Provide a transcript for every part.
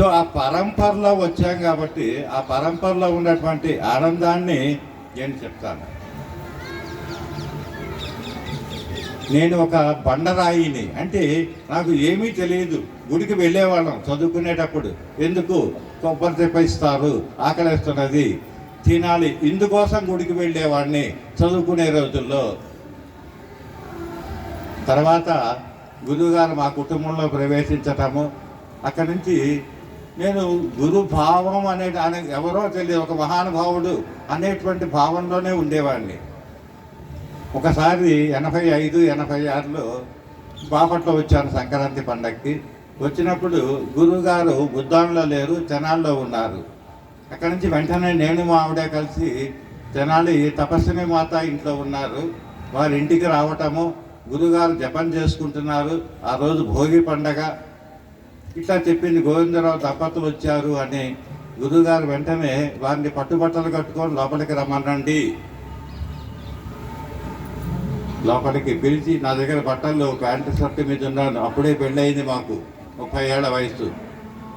So ఆ పరంపరలో వచ్చాం కాబట్టి ఆ పరంపరలో ఉన్నటువంటి ఆనందాన్ని నేను చెప్తాను. నేను ఒక బండరాయిని, అంటే నాకు ఏమీ తెలియదు. గుడికి వెళ్ళేవాళ్ళం చదువుకునేటప్పుడు. ఎందుకు? కొబ్బరి తెప్పిస్తారు, ఆకలేస్తున్నది, తినాలి, ఇందుకోసం గుడికి వెళ్ళేవాడిని చదువుకునే రోజుల్లో. తర్వాత గురువుగారు మా కుటుంబంలో ప్రవేశించటము, అక్కడి నుంచి నేను గురుభావం అనే ఎవరో తెలియదు, ఒక మహానుభావుడు అనేటువంటి భావంలోనే ఉండేవాడిని. ఒకసారి 85, 86లో బాపట్ల వచ్చాను సంక్రాంతి పండగకి. వచ్చినప్పుడు గురువుగారు బుద్ధాంలో లేరు, తెనాల్లో ఉన్నారు. అక్కడి నుంచి వెంటనే నేను మా ఆవిడే కలిసి తెనాలి తపస్విని మాత ఇంట్లో ఉన్నారు, వారి ఇంటికి రావటము, గురువుగారు జపం చేసుకుంటున్నారు, ఆ రోజు భోగి పండగ ఇట్లా చెప్పింది. గోవిందరావు దంపతులు వచ్చారు అని గురువుగారు వెంటనే వారిని పట్టుబట్టలు కట్టుకొని లోపలికి రమ్మనండి, లోపలికి పిలిచి, నా దగ్గర బట్టలు ప్యాంటు షర్టు మీద ఉన్నాను. అప్పుడే పెళ్ళయింది మాకు, 30 ఏళ్ల వయసు,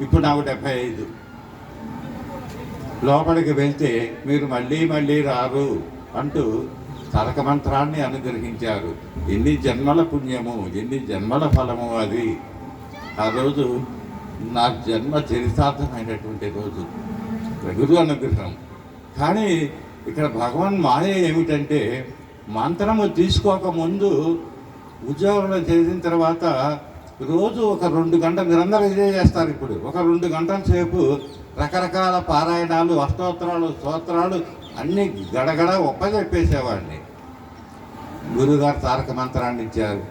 ఇప్పుడు నాకు 75. లోపలికి వెళ్తే మీరు మళ్ళీ మళ్ళీ రారు అంటూ తారక మంత్రాన్ని అనుగ్రహించారు. ఎన్ని జన్మల పుణ్యము, ఎన్ని జన్మల ఫలము అది. ఆ రోజు నా జన్మ చరితార్థమైనటువంటి రోజు, గురు అనుగ్రహం. కానీ ఇక్కడ భగవాన్ మాయ ఏమిటంటే, మంత్రము తీసుకోకముందు ఉద్యోగంలో చేసిన తర్వాత రోజు ఒక 2 గంటలు నిరంతరం ఇదే చేస్తారు. ఇప్పుడు ఒక 2 గంటల సేపు రకరకాల పారాయణాలు, అష్టోత్తరాలు, స్తోత్రాలు అన్నీ గడగడ ఒప్పజెప్పేసేవాడిని. గురువుగారు తారక మంత్రాన్ని ఇచ్చారు.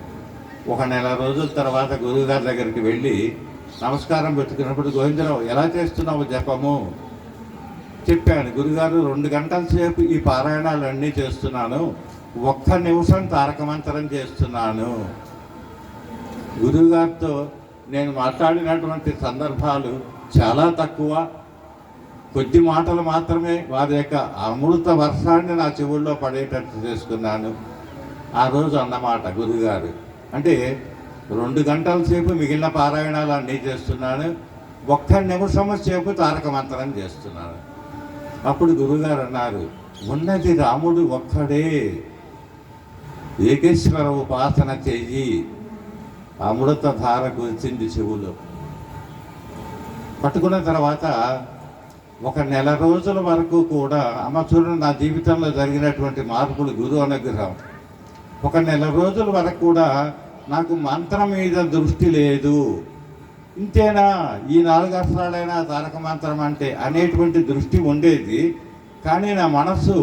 ఒక నెల రోజుల తర్వాత గురువుగారి దగ్గరికి వెళ్ళి నమస్కారం పెట్టుకున్నప్పుడు, గోవిందరావు ఎలా చేస్తున్నావు జపము చెప్పాను. గురుగారు 2 గంటల సేపు ఈ పారాయణాలన్నీ చేస్తున్నాను, 1 నిమిషం తారక మంత్రం చేస్తున్నాను. గురువుగారితో నేను మాట్లాడినటువంటి సందర్భాలు చాలా తక్కువ, కొద్ది మాటలు మాత్రమే వారి యొక్క అమృత వర్షాన్ని నా చెవుల్లో పడేటట్టు చేసుకున్నాను. ఆ రోజు అన్నమాట గురువుగారు. అంటే 2 గంటల సేపు మిగిలిన పారాయణాలు అన్నీ చేస్తున్నాను, 1 నిమిషం సేపు తారక మంత్రం చేస్తున్నాను. అప్పుడు గురువుగారు అన్నారు, ఉన్నది రాముడు ఒక్కడే, ఏకేశ్వర ఉపాసన చెయ్యి. అమృత ధార కూర్చింది చెవులో. పట్టుకున్న తర్వాత 1 నెల రోజుల వరకు కూడా, అమ్మ చూడండి నా జీవితంలో జరిగినటువంటి మార్పులు, గురువు అనుగ్రహం. 1 నెల రోజుల వరకు కూడా నాకు మంత్రం మీద దృష్టి లేదు. ఇంతేనా, ఈ 4 అక్షరాలైనా తారక మంత్రం అంటే అనేటువంటి దృష్టి ఉండేది. కానీ నా మనసు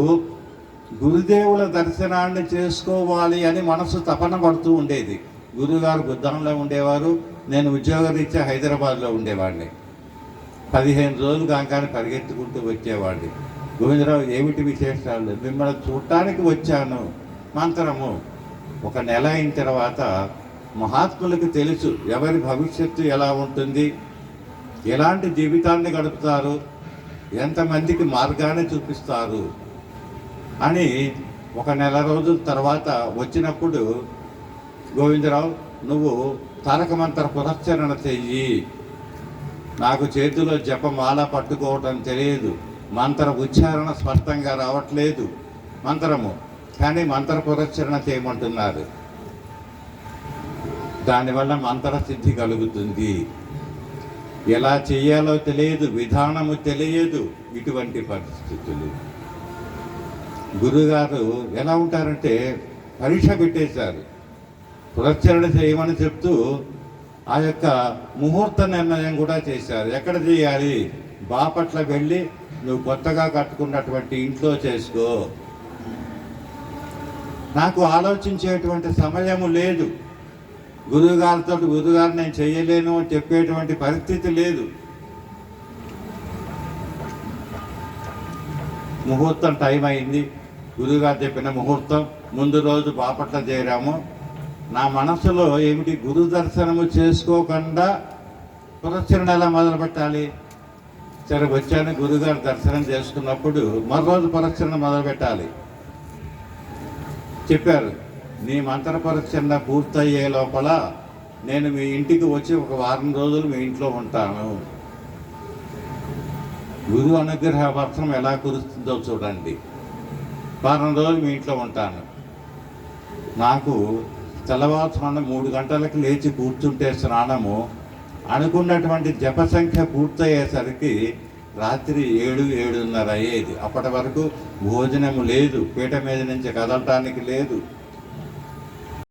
గురుదేవుల దర్శనాన్ని చేసుకోవాలి అని మనసు తపన పడుతూ ఉండేది. గురువుగారు బుద్ధంలో ఉండేవారు, నేను ఉద్యోగరీత్యా హైదరాబాద్లో ఉండేవాడిని. 15 రోజులు కాగానే పరిగెత్తుకుంటూ వచ్చేవాడిని. గోవిందరావు ఏమిటి విశేషాలు? మిమ్మల్ని చూడటానికి వచ్చాను. మంత్రము 1 నెల అయిన తర్వాత మహాత్ములకు తెలుసు ఎవరి భవిష్యత్తు ఎలా ఉంటుంది, ఎలాంటి జీవితాన్ని గడుపుతారు, ఎంతమందికి మార్గాన్ని చూపిస్తారు అని 1 నెల రోజుల తర్వాత వచ్చినప్పుడు, గోవిందరావు నువ్వు తారక మంత్ర పునశ్చరణ చెయ్యి. నాకు చేతిలో జపమాల పట్టుకోవటం తెలియదు, మంత్ర ఉచ్చారణ స్పష్టంగా రావట్లేదు మంత్రము, కానీ మంత్ర పునశ్చరణ చేయమంటున్నారు. దానివల్ల మంత్రసిద్ధి కలుగుతుంది. ఎలా చేయాలో తెలియదు, విధానము తెలియదు. ఇటువంటి పరిస్థితులు. గురువుగారు ఎలా ఉంటారంటే పరీక్ష పెట్టేశారు. పునశ్చరణ చేయమని చెప్తూ ఆ యొక్క ముహూర్త నిర్ణయం కూడా చేశారు. ఎక్కడ చేయాలి? బాపట్ల వెళ్ళి నువ్వు కొత్తగా కట్టుకున్నటువంటి ఇంట్లో చేసుకో. నాకు ఆలోచించేటువంటి సమయము లేదు. గురువుగారు నేను చేయలేను అని చెప్పేటువంటి పరిస్థితి లేదు. ముహూర్తం టైం అయింది. గురువుగారు చెప్పిన ముహూర్తం ముందు రోజు బాపట్ల చేరాము. నా మనసులో ఏమిటి, గురు దర్శనము చేసుకోకుండా పునశ్చరణ ఎలా మొదలు పెట్టాలి? సరే వచ్చాను, గురువుగారు దర్శనం చేసుకున్నప్పుడు మరో రోజు పునశ్చరణ మొదలు పెట్టాలి చెప్పారు. నీ మంత్ర పునశ్చరణ పూర్తయ్యే లోపల నేను మీ ఇంటికి వచ్చి 1 వారం రోజులు మీ ఇంట్లో ఉంటాను. గురు అనుగ్రహ వర్షం ఎలా కురుస్తుందో చూడండి. వారం రోజులు మీ ఇంట్లో ఉంటాను. నాకు తెల్లవారుజామున 3 గంటలకు లేచి కూర్చుంటే స్నానము, అనుకున్నటువంటి జప సంఖ్య పూర్తయ్యేసరికి రాత్రి 7-7:30 అయ్యేది. అప్పటి వరకు భోజనము లేదు, పీట మీద నుంచి కదలటానికి లేదు.